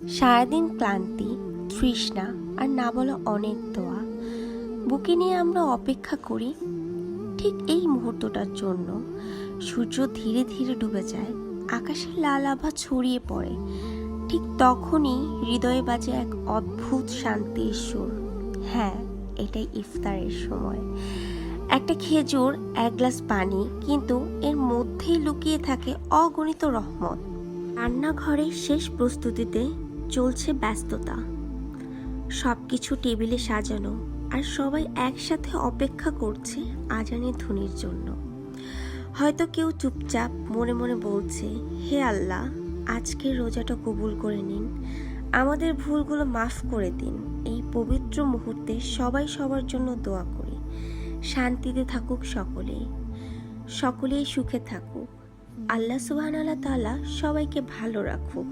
সারাদিন ক্লান্তি, তৃষ্ণা আর না বলা অনেক দোয়া বুকে নিয়ে আমরা অপেক্ষা করি ঠিক এই মুহূর্তটার জন্য। সূর্য ধীরে ধীরে ডুবে যায়, আকাশে লাল আভা ছড়িয়ে পড়ে। ঠিক তখনই হৃদয়ে বাজে এক অদ্ভুত শান্তির সুর। হ্যাঁ, এটাই ইফতারের সময়। একটা খেজুর, এক গ্লাস পানি, কিন্তু এর মধ্যেই লুকিয়ে থাকে অগণিত রহমত। রান্নাঘরের শেষ প্রস্তুতিতে চলছে ব্যস্ততা। সব কিছু টেবিলে সাজানো, আর সবাই একসাথে অপেক্ষা করছে আজানের ধ্বনির জন্য। হয়তো কেউ চুপচাপ মনে মনে বলছে, হে আল্লাহ, আজকের রোজাটা কবুল করে নিন, আমাদের ভুলগুলো মাফ করে দিন। এই পবিত্র মুহূর্তে সবাই সবার জন্য দোয়া করি, শান্তিতে থাকুক সকলেই সুখে থাকুক। আল্লাহ সুবহানাহু ওয়া তাআলা সবাইকে ভালো রাখুক।